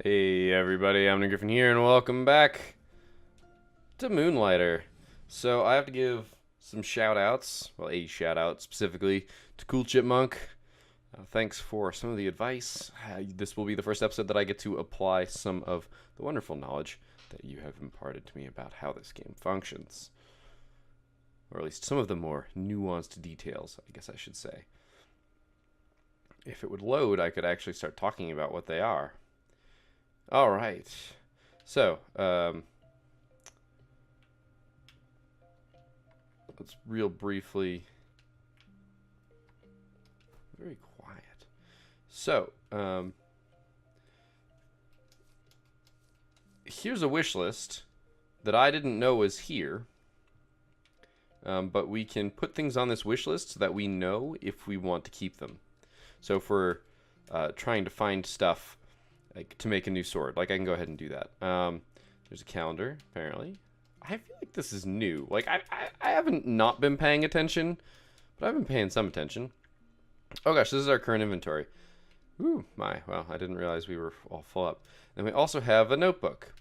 Hey everybody, I'm Nick Griffin here, and welcome back to Moonlighter. So I have to give some shout-outs, well, a shout-out specifically to Cool Chipmunk. Thanks for some of the advice. This will be the first episode that I get to apply some of the wonderful knowledge that you have imparted to me about how this game functions. Or at least some of the more nuanced details, I guess I should say. If it would load, I could actually start talking about what they are. All right. So, let's real briefly. Very quiet. So, here's a wish list that I didn't know was here. But we can put things on this wish list so that we know if we want to keep them. So if we're trying to find stuff like to make a new sword, like I can go ahead and do that. There's a calendar, apparently. I feel like this is new. Like I haven't not been paying attention, but I've been paying some attention. Oh gosh, this is our current inventory. Ooh, my. Well, I didn't realize we were all full up. And we also have a notebook.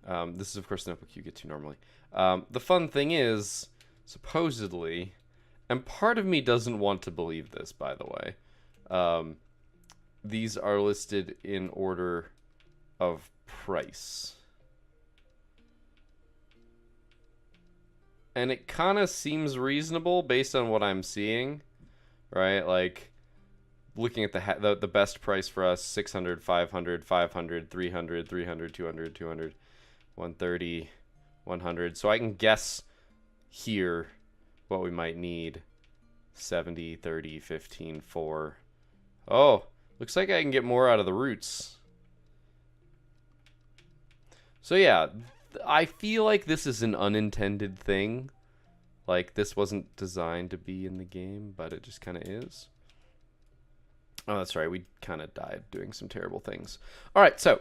This is, of course, the notebook you get to normally. The fun thing is, supposedly, and part of me doesn't want to believe this, by the way, these are listed in order of price. And it kind of seems reasonable based on what I'm seeing, right? Like, looking at the best price for us, 600, 500, 500, 300, 300, 200, 200, 130, 100. So I can guess here what we might need. 70, 30, 15, 4. Oh, looks like I can get more out of the roots. So yeah, I feel like this is an unintended thing. Like, this wasn't designed to be in the game, but it just kind of is. Oh, that's right. We kind of died doing some terrible things. All right, so.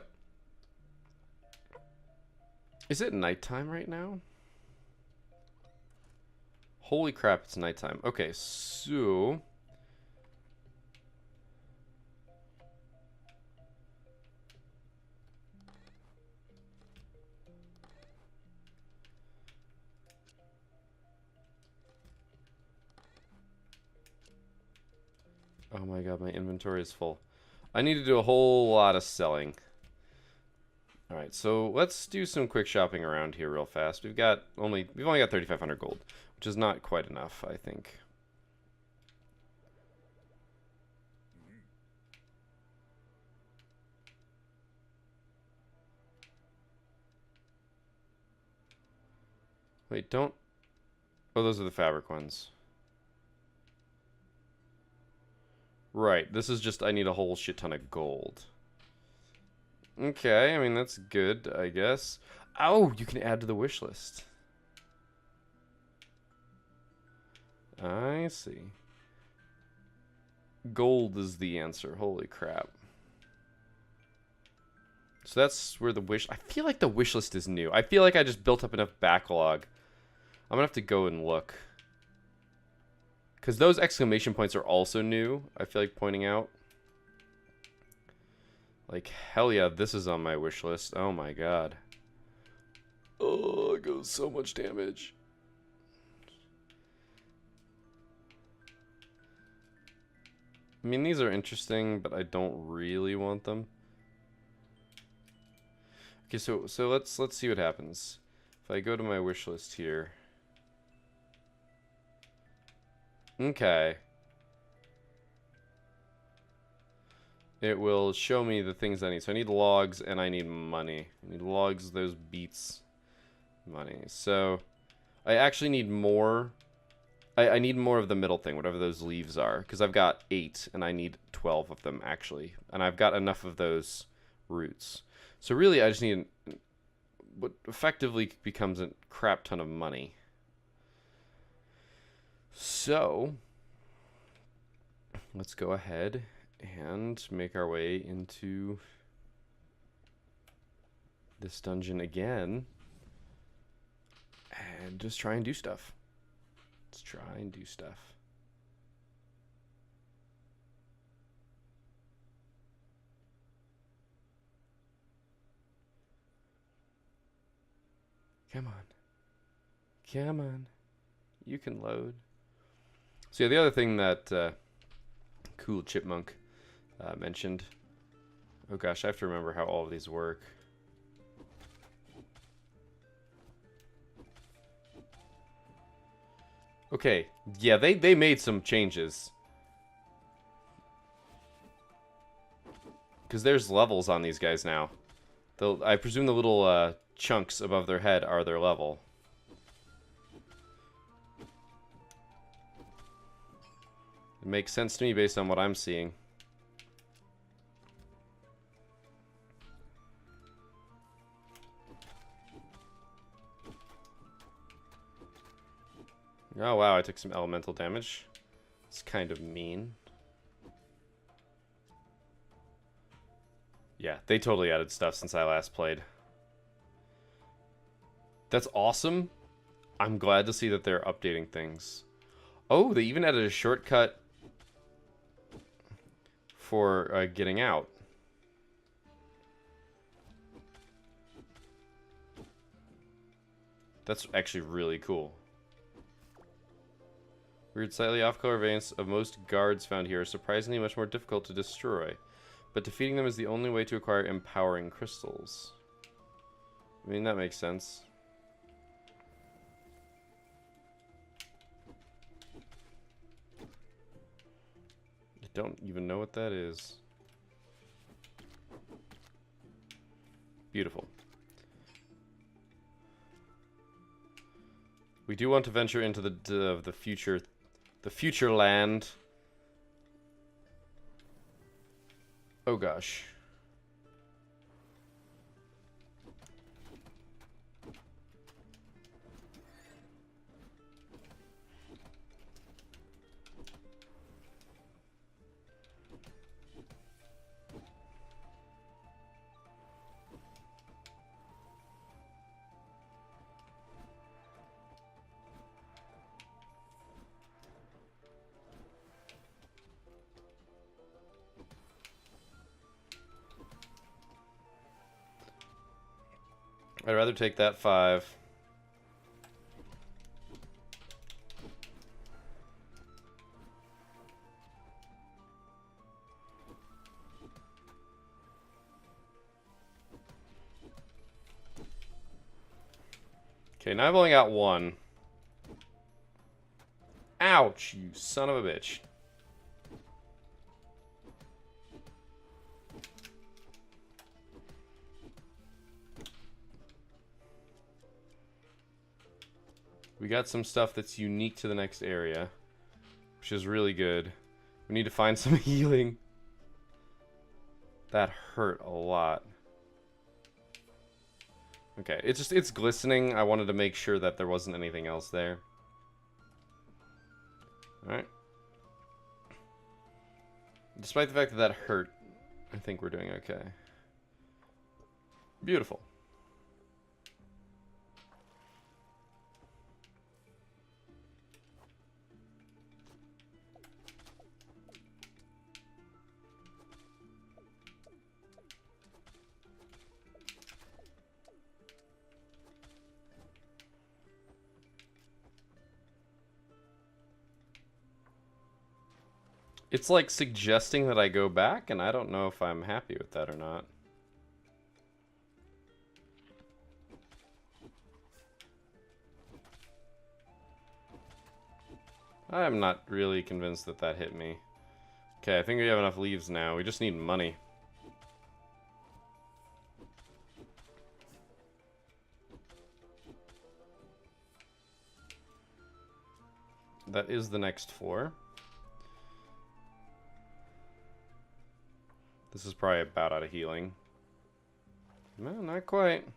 Is it nighttime right now? Holy crap, it's nighttime. Okay, so. Oh my god, my inventory is full. I need to do a whole lot of selling. Alright, so let's do some quick shopping around here real fast. We've only got 3,500 gold, which is not quite enough, I think. Wait, don't... Oh, those are the fabric ones. Right, this is just I need a whole shit ton of gold. Okay, I mean, that's good, I guess. Oh, you can add to the wish list. I see. Gold is the answer. Holy crap. So that's where the wish... I feel like the wish list is new. I feel like I just built up enough backlog. I'm gonna have to go and look. Because those exclamation points are also new, I feel like pointing out. Like, hell yeah, this is on my wish list. Oh my god. Oh, it goes so much damage. I mean, these are interesting, but I don't really want them. Okay, so let's see what happens. If I go to my wish list here. Okay. It will show me the things I need. So I need logs and I need money. I need logs, those beats money. So I actually need more. I need more of the middle thing, whatever those leaves are. Because I've got 8 and I need 12 of them actually. And I've got enough of those roots. So really I just need what effectively becomes a crap ton of money. So let's go ahead and make our way into this dungeon again and just try and do stuff. Let's try and do stuff. Come on. Come on. You can load. So yeah, the other thing that Cool Chipmunk mentioned. Oh gosh, I have to remember how all of these work. Okay, yeah, they made some changes. Because there's levels on these guys now. I presume the little chunks above their head are their level. It makes sense to me based on what I'm seeing. Oh wow, I took some elemental damage. It's kind of mean. Yeah, they totally added stuff since I last played. That's awesome. I'm glad to see that they're updating things. Oh, they even added a shortcut for getting out. That's actually really cool. Weird, slightly off-color variants of most guards found here are surprisingly much more difficult to destroy, but defeating them is the only way to acquire empowering crystals. I mean, that makes sense. I don't even know what that is. Beautiful. We do want to venture into the future land. Oh gosh. I'd rather take that 5. Okay, now I've only got 1. Ouch, you son of a bitch. We got some stuff that's unique to the next area, which is really good. We need to find some healing. That hurt a lot. Okay, it's glistening. I wanted to make sure that there wasn't anything else there. Alright. Despite the fact that that hurt, I think we're doing okay. Beautiful. It's like suggesting that I go back, and I don't know if I'm happy with that or not. I'm not really convinced that that hit me. Okay, I think we have enough leaves now. We just need money. That is the next floor. This is probably about out of healing. No, not quite.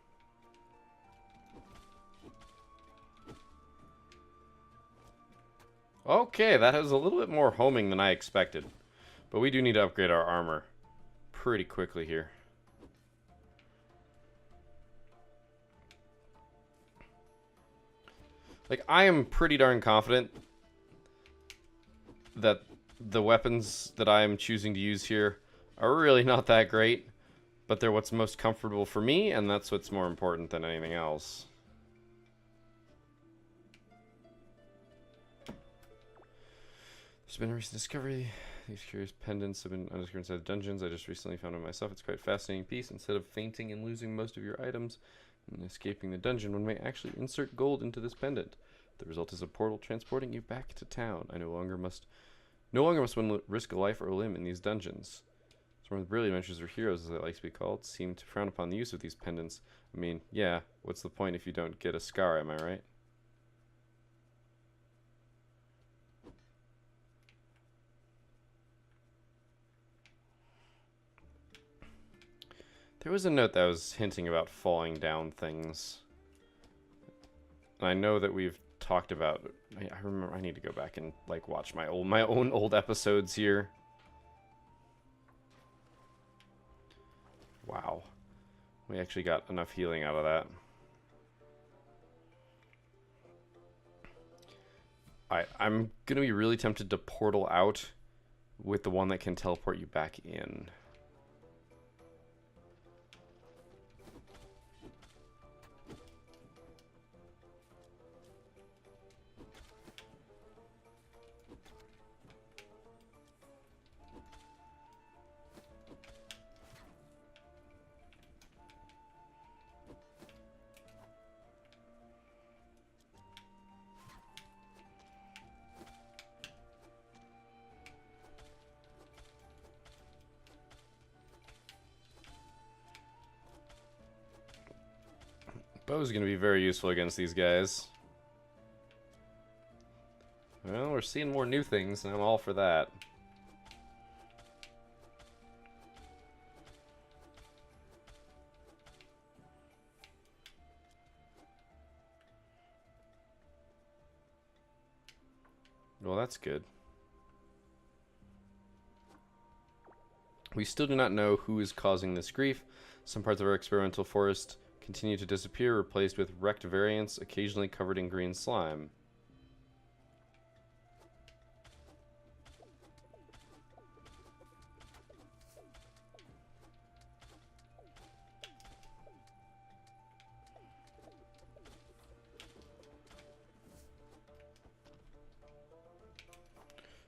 Okay, that has a little bit more homing than I expected. But we do need to upgrade our armor pretty quickly here. Like, I am pretty darn confident that the weapons that I am choosing to use here are really not that great, but they're what's most comfortable for me, and that's what's more important than anything else. There's been a recent discovery. These curious pendants have been undiscovered inside the dungeons. I just recently found one myself. It's quite a fascinating piece. Instead of fainting and losing most of your items and escaping the dungeon, one may actually insert gold into this pendant. The result is a portal transporting you back to town. I no longer must one risk a life or a limb in these dungeons. Some of the brilliant adventurers or heroes, as they like to be called, seem to frown upon the use of these pendants. I mean, yeah, what's the point if you don't get a scar, am I right? There was a note that was hinting about falling down things. And I know that we've talked about. I remember. I need to go back and like watch my own old episodes here. Wow, we actually got enough healing out of that. I'm gonna be really tempted to portal out with the one that can teleport you back in. Bow's gonna be very useful against these guys. Well, we're seeing more new things, and I'm all for that. Well, that's good. We still do not know who is causing this grief. Some parts of our experimental forest continue to disappear, replaced with wrecked variants, occasionally covered in green slime.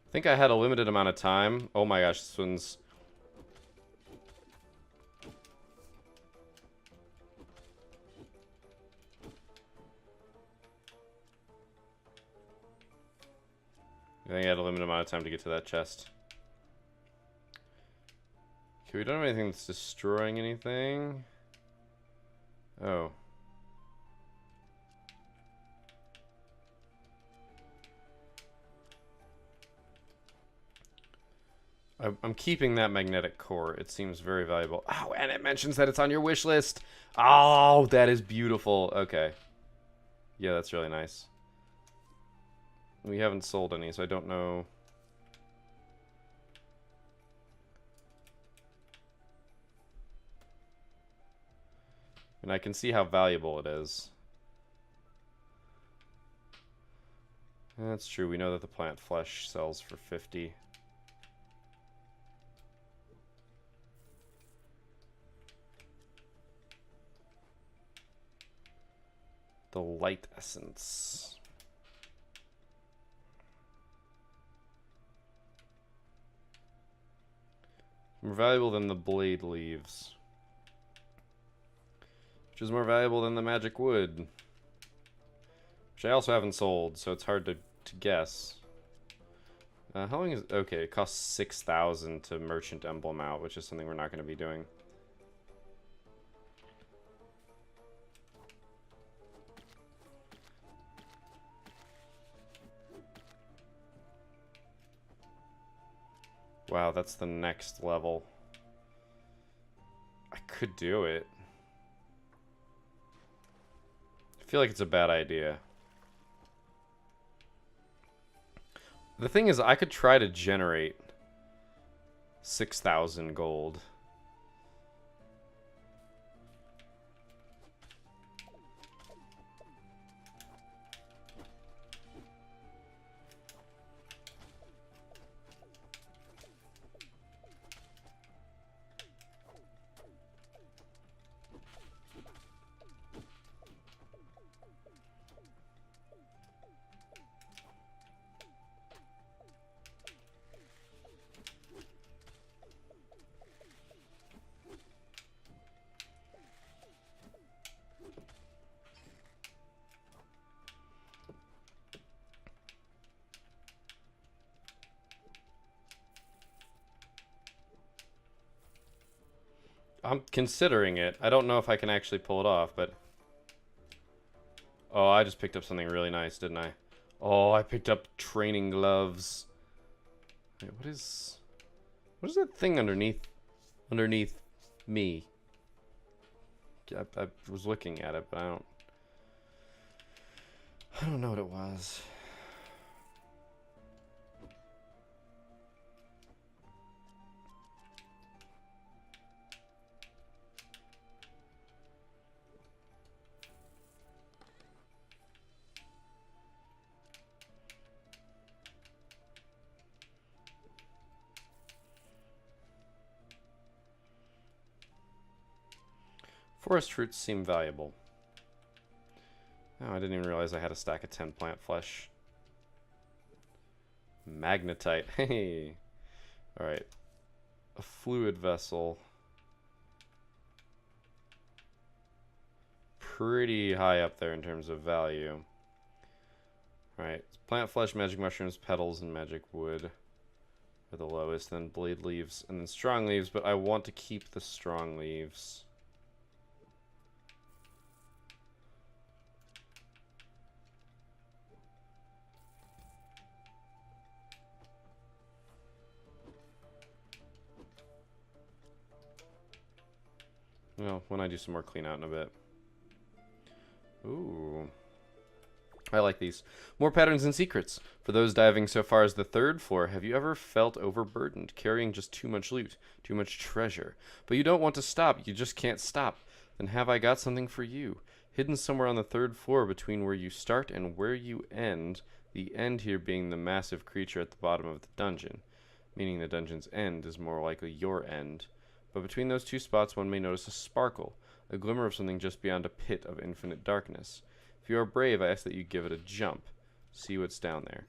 I think I had a limited amount of time. Oh my gosh, this one's... I think I had a limited amount of time to get to that chest. Okay, we don't have anything that's destroying anything. Oh. I'm keeping that magnetic core. It seems very valuable. Oh, and it mentions that it's on your wish list. Oh, that is beautiful. Okay. Yeah, that's really nice. We haven't sold any, so I don't know. And I can see how valuable it is. That's true. We know that the plant flesh sells for 50. The light essence. More valuable than the blade leaves. Which is more valuable than the magic wood. Which I also haven't sold, so it's hard to guess. How long is... Okay, it costs 6,000 to merchant emblem out, which is something we're not going to be doing. Wow, that's the next level. I could do it. I feel like it's a bad idea. The thing is, I could try to generate 6,000 gold. I'm considering it. I don't know if I can actually pull it off, but... Oh, I just picked up something really nice, didn't I? Oh, I picked up training gloves. Wait, what is that thing underneath me? I was looking at it, but I don't know what it was. Forest fruits seem valuable. Oh, I didn't even realize I had a stack of 10 plant flesh. Magnetite. Hey. Alright. A fluid vessel. Pretty high up there in terms of value. Alright. Plant flesh, magic mushrooms, petals, and magic wood are the lowest. Then blade leaves, and then strong leaves, but I want to keep the strong leaves. Well, when I do some more clean out in a bit. Ooh. I like these. More patterns and secrets. For those diving so far as the 3rd floor, have you ever felt overburdened, carrying just too much loot, too much treasure? But you don't want to stop, you just can't stop. Then have I got something for you. Hidden somewhere on the 3rd floor between where you start and where you end, the end here being the massive creature at the bottom of the dungeon. Meaning the dungeon's end is more likely your end. But between those two spots one may notice a sparkle, a glimmer of something just beyond a pit of infinite darkness. If you are brave, I ask that you give it a jump. See what's down there.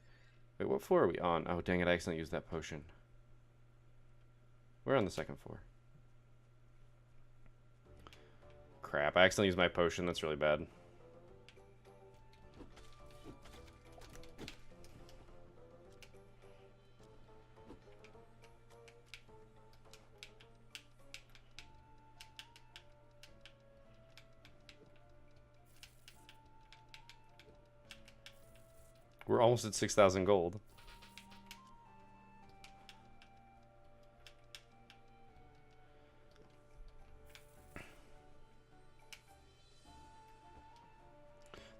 Wait, what floor are we on? Oh, dang it, I accidentally used that potion. We're on the 2nd floor. Crap, I accidentally used my potion. That's really bad. We're almost at 6,000 gold.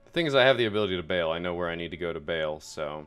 The thing is, I have the ability to bail. I know where I need to go to bail, so...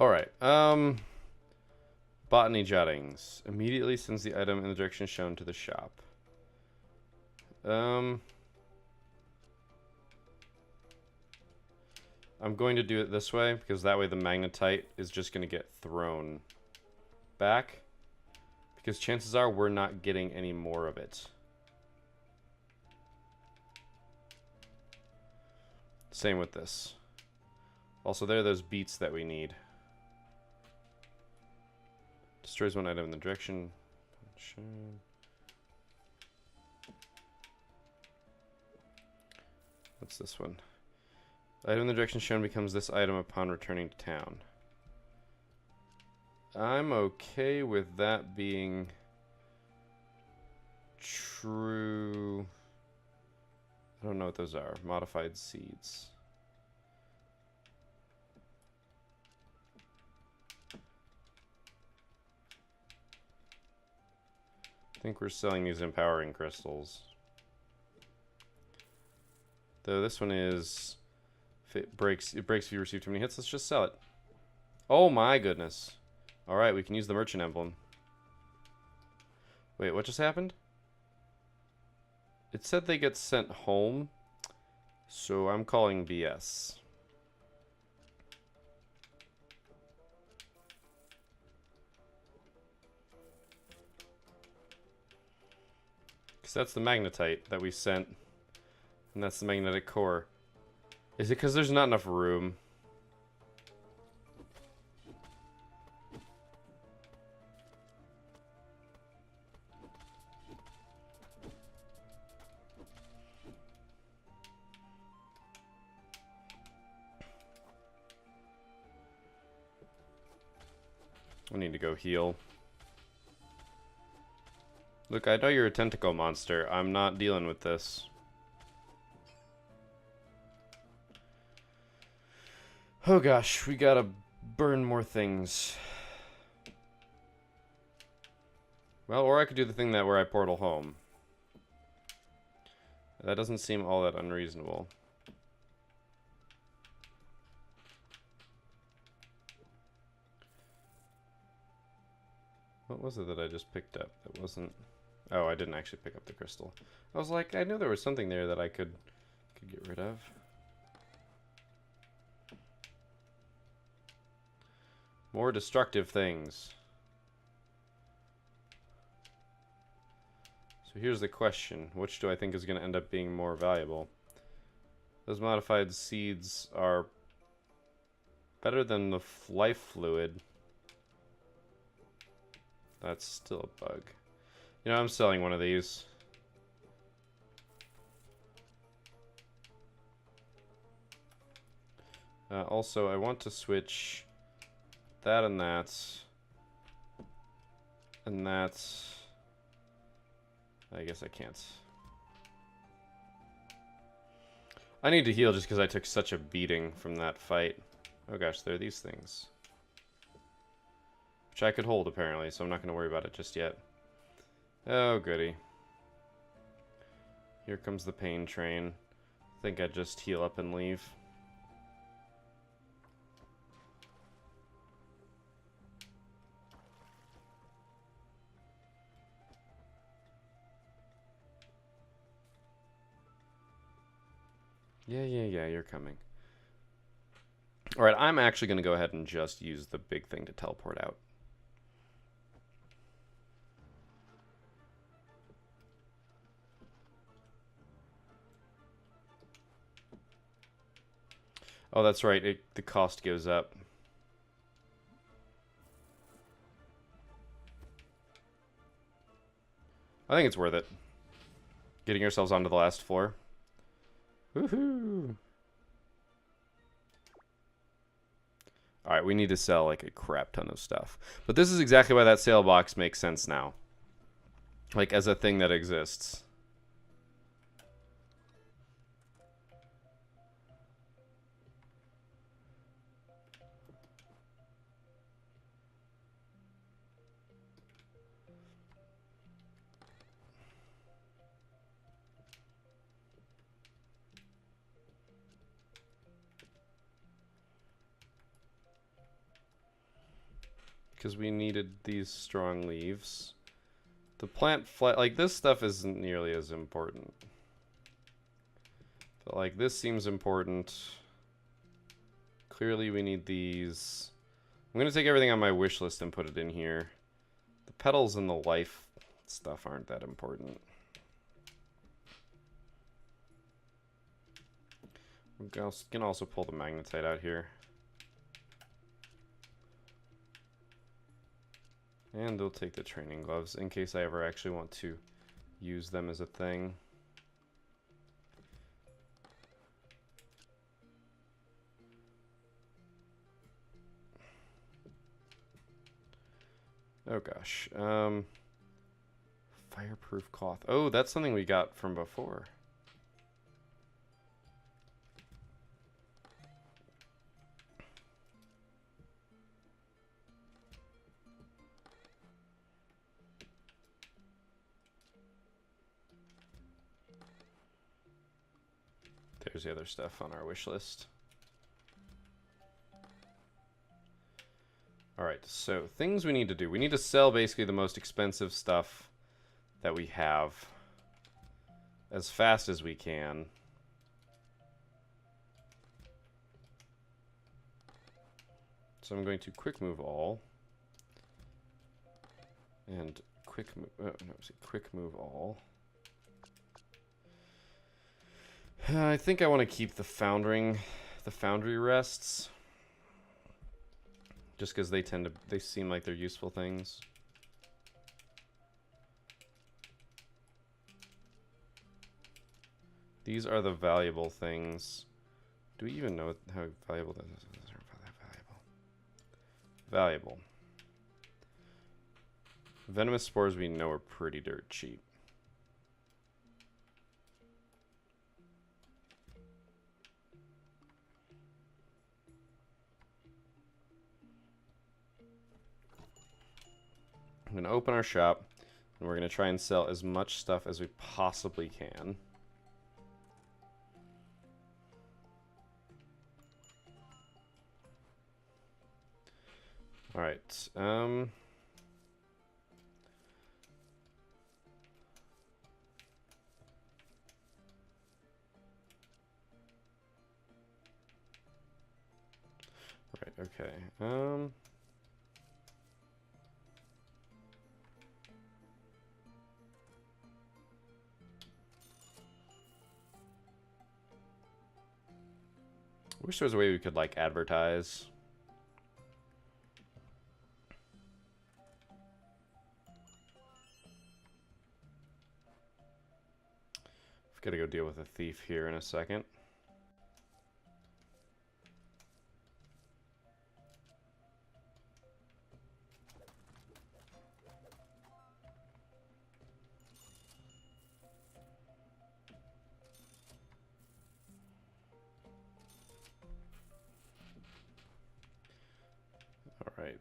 Alright, botany jottings. Immediately sends the item in the direction shown to the shop. I'm going to do it this way, because that way the magnetite is just going to get thrown back. Because chances are we're not getting any more of it. Same with this. Also, there are those beets that we need. Destroys one item in the direction. What's this one? Item in the direction shown becomes this item upon returning to town. I'm okay with that being true. I don't know what those are. Modified seeds. I think we're selling these empowering crystals. Though this one is... If it breaks if you receive too many hits, let's just sell it. Oh my goodness. Alright, we can use the merchant emblem. Wait, what just happened? It said they get sent home, so I'm calling BS. Because that's the magnetite that we sent, and that's the magnetic core. Is it because there's not enough room? I need to go heal. Look, I know you're a tentacle monster. I'm not dealing with this. Oh gosh, we gotta burn more things. Well, or I could do the thing that where I portal home. That doesn't seem all that unreasonable. What was it that I just picked up that wasn't... Oh, I didn't actually pick up the crystal. I was like, I knew there was something there that I could get rid of. More destructive things. So here's the question. Which do I think is going to end up being more valuable? Those modified seeds are better than the life fluid. That's still a bug. You know, I'm selling one of these. Also, I want to switch that and that. And that. I guess I can't. I need to heal just because I took such a beating from that fight. Oh gosh, there are these things. Which I could hold, apparently, so I'm not going to worry about it just yet. Oh, goody. Here comes the pain train. I think I'd just heal up and leave. Yeah, you're coming. Alright, I'm actually going to go ahead and just use the big thing to teleport out. Oh, that's right. The cost goes up. I think it's worth it. Getting ourselves onto the last floor. Woohoo! Alright, we need to sell like a crap ton of stuff. But this is exactly why that sale box makes sense now. Like, as a thing that exists. Because we needed these strong leaves. The plant like this stuff isn't nearly as important. But like this seems important. Clearly we need these. I'm gonna take everything on my wish list and put it in here. The petals and the life stuff aren't that important. We can also pull the magnetite out here. And they'll take the training gloves in case I ever actually want to use them as a thing. Oh gosh. Fireproof cloth. Oh, that's something we got from before. There's the other stuff on our wish list. Alright, so things we need to do. We need to sell basically the most expensive stuff that we have. as fast as we can. So I'm going to quick move all. And quick move all. I think I want to keep the foundry rests. Just because they seem like they're useful things. These are the valuable things. Do we even know how valuable that is? Valuable. Venomous spores we know are pretty dirt cheap. I'm going to open our shop, and we're going to try and sell as much stuff as we possibly can. Alright, right, okay, I wish there was a way we could, like, advertise. I've got to go deal with a thief here in a second. All right.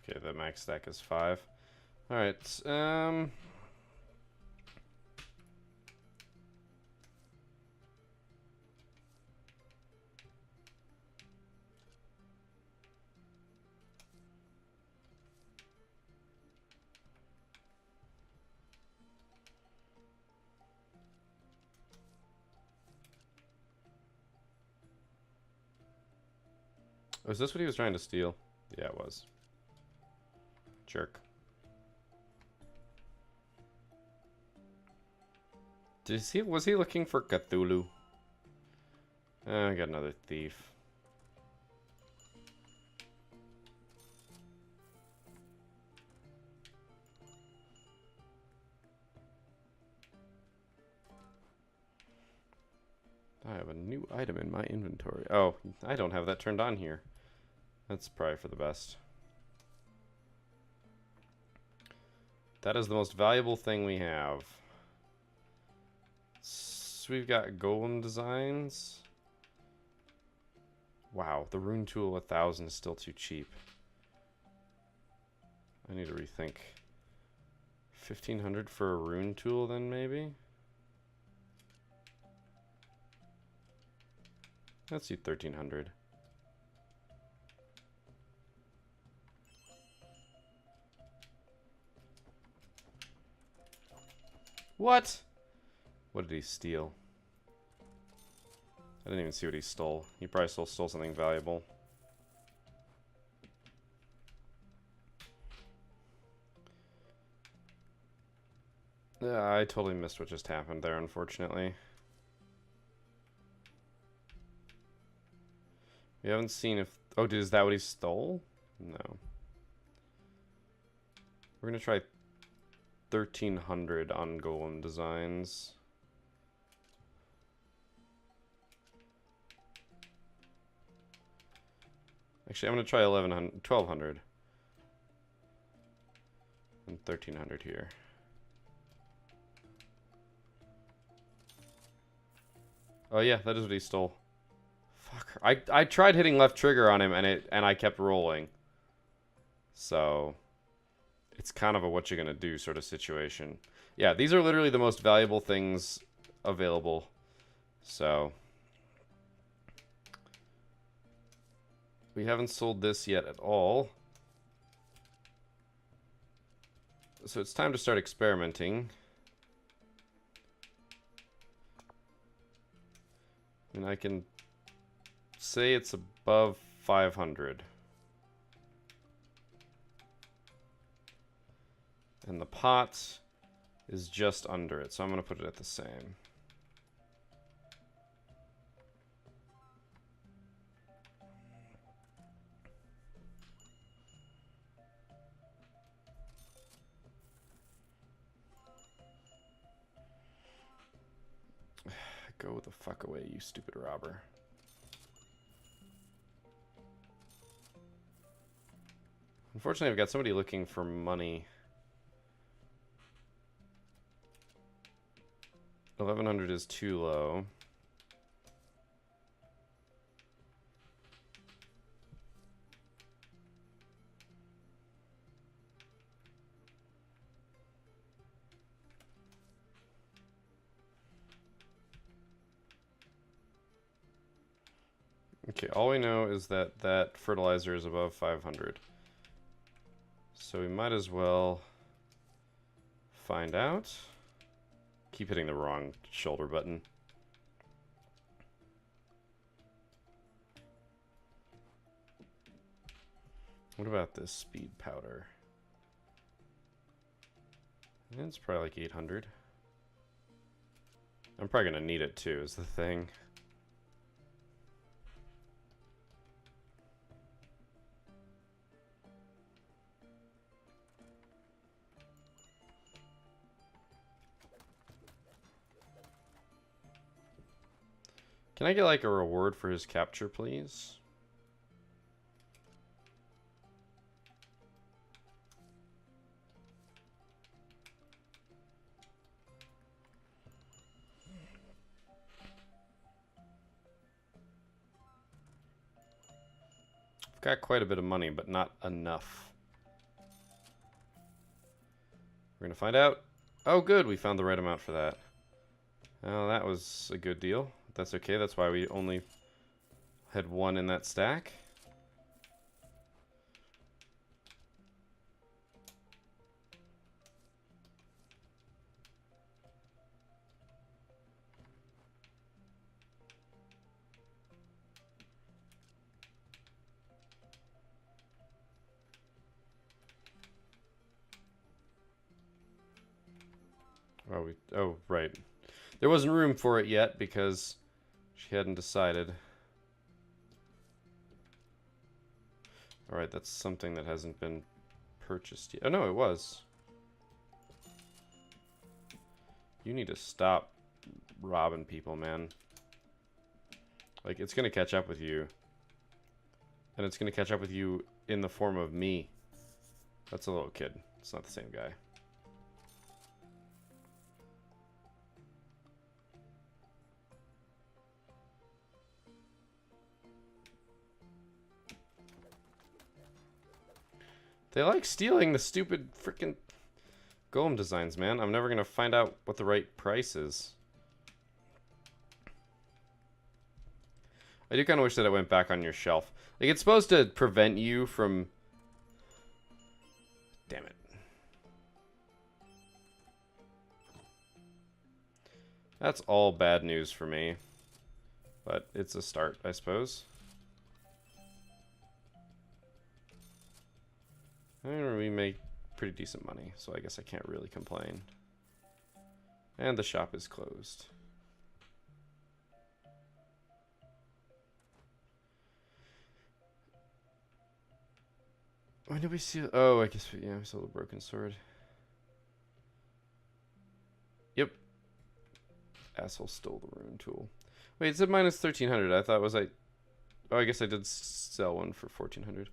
Okay, the max stack is 5. All right. Was this what he was trying to steal? Yeah, it was. Jerk. Was he looking for Cthulhu? I got another thief. I have a new item in my inventory. Oh, I don't have that turned on here. That's probably for the best. That is the most valuable thing we have. So we've got golem designs. Wow, the rune tool 1000 is still too cheap. I need to rethink. 1500 for a rune tool then maybe? Let's do 1300. What? What did he steal? I didn't even see what he stole. He probably stole something valuable. Yeah, I totally missed what just happened there, unfortunately. We haven't seen if... Oh, is that what he stole? No. We're gonna try 1300 on golem designs. Actually, I'm gonna try 1200 and 1300 here. Oh yeah, that is what he stole. Fucker. I tried hitting left trigger on him and I kept rolling. So it's kind of a what you're gonna do sort of situation. Yeah, these are literally the most valuable things available. So we haven't sold this yet at all. So it's time to start experimenting. And I can say it's above 500. And the pot is just under it, so I'm going to put it at the same. Go the fuck away, you stupid robber. Unfortunately, I've got somebody looking for money. 1100 is too low. Okay, all we know is that that fertilizer is above 500. So we might as well find out. Keep hitting the wrong shoulder button. What about this speed powder? It's probably like 800. I'm probably gonna need it too, is the thing. Can I get like a reward for his capture, please? I've got quite a bit of money, but not enough. We're gonna find out. Oh, good, we found the right amount for that. Oh, that was a good deal. That's okay, that's why we only had one in that stack. Oh, right. There wasn't room for it yet because she hadn't decided. Alright, that's something that hasn't been purchased yet. Oh, no, it was. You need to stop robbing people, man. Like, it's gonna catch up with you. And it's gonna catch up with you in the form of me. That's a little kid. It's not the same guy. They like stealing the stupid freaking golem designs, man. I'm never gonna find out what the right price is. I do kind of wish that it went back on your shelf. Like, it's supposed to prevent you from... Damn it. That's all bad news for me. But it's a start, I suppose. And we make pretty decent money, so I guess I can't really complain. And the shop is closed. When did we see... Oh, I guess we saw the broken sword. Yep. Asshole stole the rune tool. Wait, it said minus 1300. I thought was I... Oh, I guess I did sell one for 1400.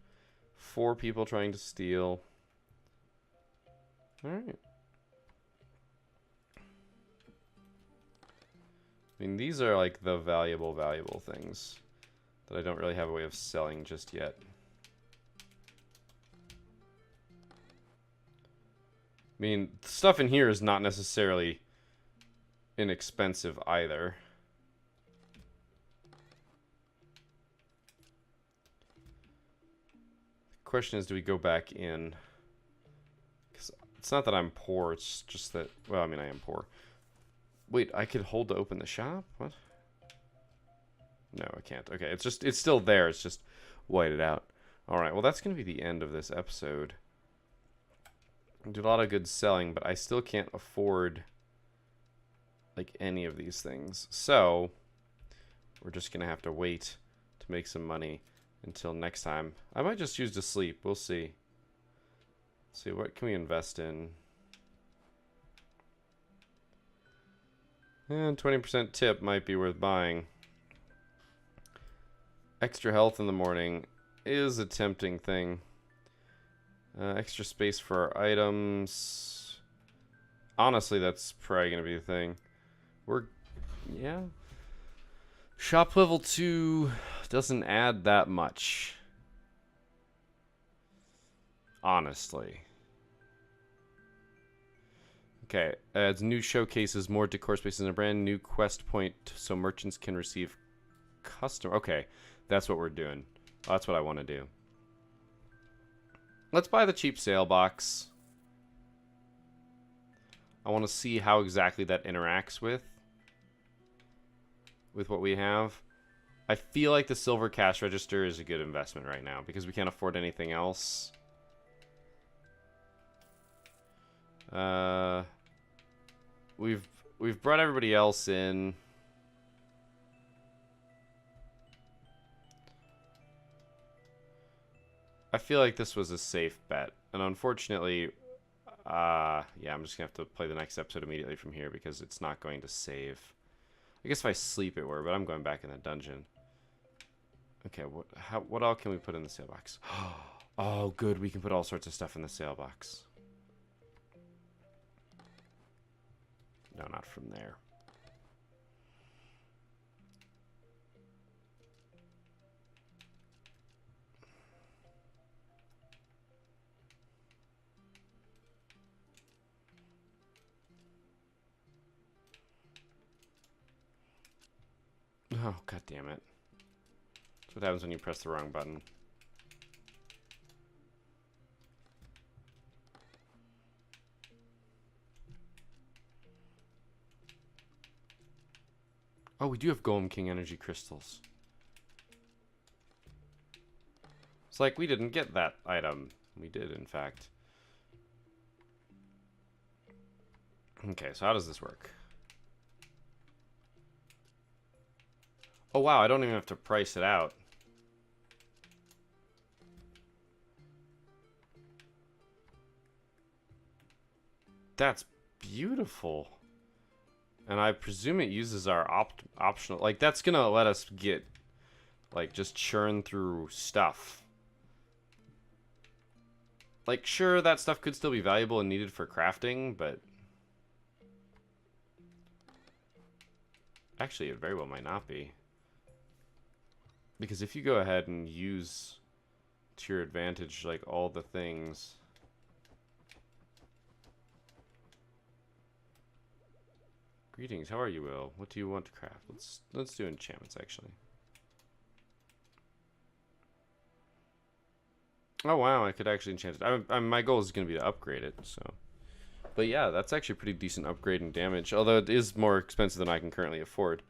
4 people trying to steal. Alright. I mean, these are like the valuable things that I don't really have a way of selling just yet. I mean, stuff in here is not necessarily inexpensive either. The question is, do we go back in? Because It's not that I'm poor, it's just that, well, I mean, I am poor. Wait, I could hold to open the shop? What? No, I can't. Okay, it's still there. It's just whited out. All right, well, that's going to be the end of this episode. I did a lot of good selling, but I still can't afford, like, any of these things. So, we're just going to have to wait to make some money until next time. I might just use to sleep. We'll see. Let's see, what can we invest in? And 20% tip might be worth buying. Extra health in the morning is a tempting thing. Extra space for our items. Honestly, that's probably going to be the thing. Yeah. Shop level 2 doesn't add that much. Honestly. Okay, adds new showcases, more decor spaces, and a brand new quest point so merchants can receive custom. Okay, that's what we're doing. That's what I want to do. Let's buy the cheap sale box. I want to see how exactly that interacts with what we have. I feel like the silver cash register is a good investment right now because we can't afford anything else. We've brought everybody else in. I feel like this was a safe bet, and unfortunately, yeah, I'm just gonna have to play the next episode immediately from here because it's not going to save. I guess if I sleep it were, but I'm going back in the dungeon. Okay, what all can we put in the sale box? Oh, good, we can put all sorts of stuff in the sale box. No, not from there. Oh, god damn it. That's what happens when you press the wrong button. Oh, we do have Golem King energy crystals. It's like we didn't get that item. We did, in fact. Okay, so how does this work? Oh, wow, I don't even have to price it out. That's beautiful. And I presume it uses our optional... Like, that's going to let us get... Like, just churn through stuff. Like, sure, that stuff could still be valuable and needed for crafting, but... Actually, it very well might not be. Because if you go ahead and use to your advantage, like, all the things... Greetings, how are you, Will? What do you want to craft? Let's do enchantments, actually. Oh, wow, I could actually enchant it. My goal is going to be to upgrade it, so... But yeah, that's actually a pretty decent upgrade in damage, although it is more expensive than I can currently afford.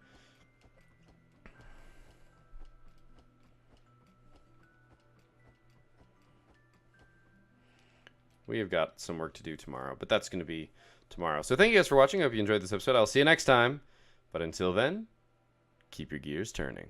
We have got some work to do tomorrow, but that's going to be tomorrow. So thank you guys for watching. I hope you enjoyed this episode. I'll see you next time. But until then, keep your gears turning.